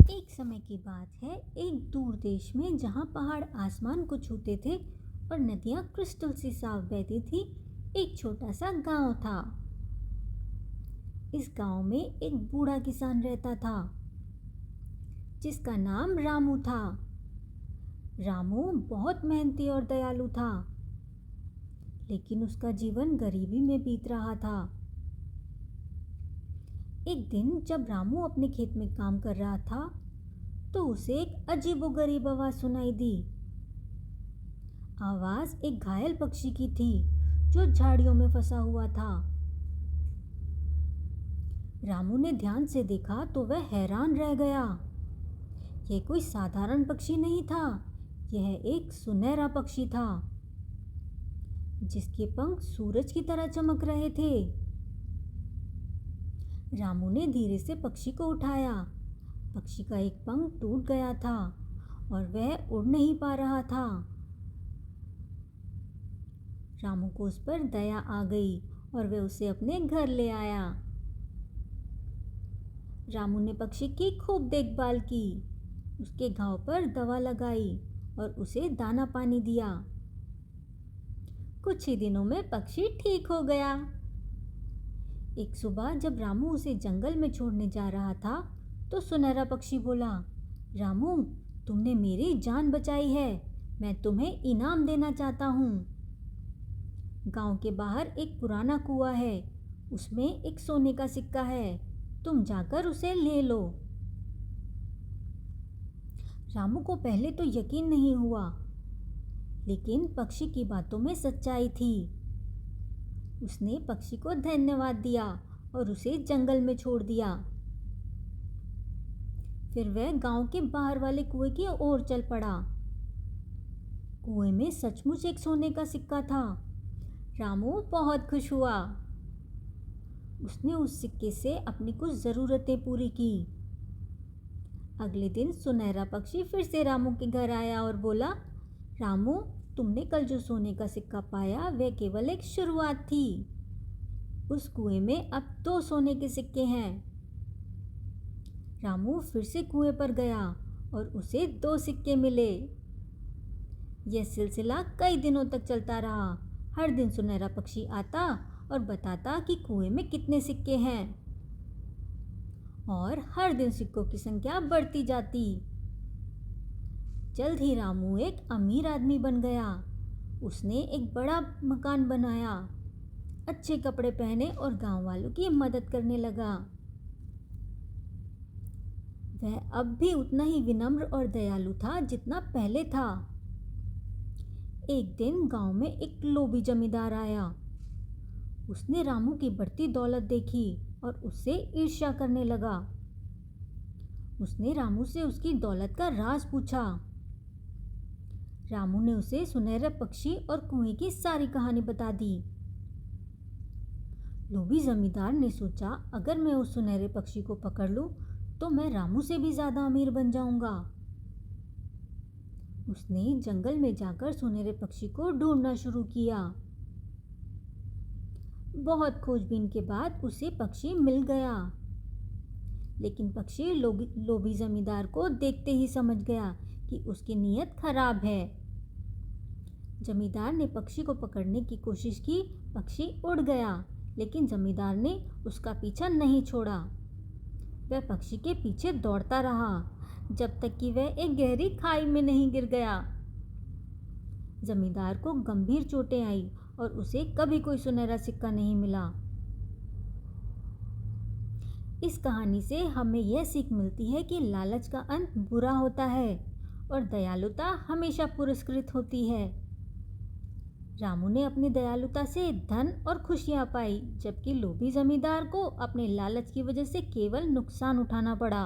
एक समय की बात है, एक दूर देश में जहाँ पहाड़ आसमान को छूते थे और नदियाँ क्रिस्टल सी साफ बहती थी, एक छोटा सा गांव था। इस गांव में एक बूढ़ा किसान रहता था जिसका नाम रामू था। रामू बहुत मेहनती और दयालु था, लेकिन उसका जीवन गरीबी में बीत रहा था। एक दिन जब रामू अपने खेत में काम कर रहा था, तो उसे एक अजीबोगरीब आवाज सुनाई दी। आवाज एक घायल पक्षी की थी जो झाड़ियों में फंसा हुआ था। रामू ने ध्यान से देखा तो वह हैरान रह गया। यह कोई साधारण पक्षी नहीं था, यह एक सुनहरा पक्षी था जिसके पंख सूरज की तरह चमक रहे थे। रामू ने धीरे से पक्षी को उठाया। पक्षी का एक पंख टूट गया था और वह उड़ नहीं पा रहा था। रामू को उस पर दया आ गई और वह उसे अपने घर ले आया। रामू ने पक्षी की खूब देखभाल की, उसके घाव पर दवा लगाई और उसे दाना पानी दिया। कुछ ही दिनों में पक्षी ठीक हो गया। एक सुबह जब रामू उसे जंगल में छोड़ने जा रहा था, तो सुनहरा पक्षी बोला, रामू, तुमने मेरी जान बचाई है, मैं तुम्हें इनाम देना चाहता हूँ। गांव के बाहर एक पुराना कुआं है, उसमें एक सोने का सिक्का है, तुम जाकर उसे ले लो। रामू को पहले तो यकीन नहीं हुआ, लेकिन पक्षी की बातों में सच्चाई थी। उसने पक्षी को धन्यवाद दिया और उसे जंगल में छोड़ दिया। फिर वह गांव के बाहर वाले कुएं की ओर चल पड़ा। कुएं में सचमुच एक सोने का सिक्का था। रामू बहुत खुश हुआ। उसने उस सिक्के से अपनी कुछ ज़रूरतें पूरी की। अगले दिन सुनहरा पक्षी फिर से रामू के घर आया और बोला, रामू, तुमने कल जो सोने का सिक्का पाया वह केवल एक शुरुआत थी। उस कुएं में अब 2 सोने के सिक्के हैं। रामू फिर से कुएं पर गया और उसे 2 सिक्के मिले। यह सिलसिला कई दिनों तक चलता रहा। हर दिन सुनहरा पक्षी आता और बताता कि कुएं में कितने सिक्के हैं, और हर दिन सिक्कों की संख्या बढ़ती जाती। जल्द ही रामू एक अमीर आदमी बन गया। उसने एक बड़ा मकान बनाया, अच्छे कपड़े पहने और गांव वालों की मदद करने लगा। वह अब भी उतना ही विनम्र और दयालु था जितना पहले था। एक दिन गांव में एक लोभी जमींदार आया। उसने रामू की बढ़ती दौलत देखी और उससे ईर्ष्या करने लगा। उसने रामू से उसकी दौलत का राज पूछा। रामू ने उसे सुनहरे पक्षी और कुएं की सारी कहानी बता दी। लोभी जमींदार ने सोचा, अगर मैं उस सुनहरे पक्षी को पकड़ लूं तो मैं रामू से भी ज्यादा अमीर बन जाऊंगा। उसने जंगल में जाकर सुनहरे पक्षी को ढूंढना शुरू किया। बहुत खोजबीन के बाद उसे पक्षी मिल गया, लेकिन पक्षी लोभी जमींदार को देखते ही समझ गया कि उसकी नीयत खराब है। जमींदार ने पक्षी को पकड़ने की कोशिश की। पक्षी उड़ गया, लेकिन जमींदार ने उसका पीछा नहीं छोड़ा। वह पक्षी के पीछे दौड़ता रहा जब तक कि वह एक गहरी खाई में नहीं गिर गया। जमींदार को गंभीर चोटें आई और उसे कभी कोई सुनहरा सिक्का नहीं मिला। इस कहानी से हमें यह सीख मिलती है कि लालच का अंत बुरा होता है और दयालुता हमेशा पुरस्कृत होती है। रामू ने अपनी दयालुता से धन और खुशियां पाई, जबकि लोभी जमींदार को अपने लालच की वजह से केवल नुकसान उठाना पड़ा।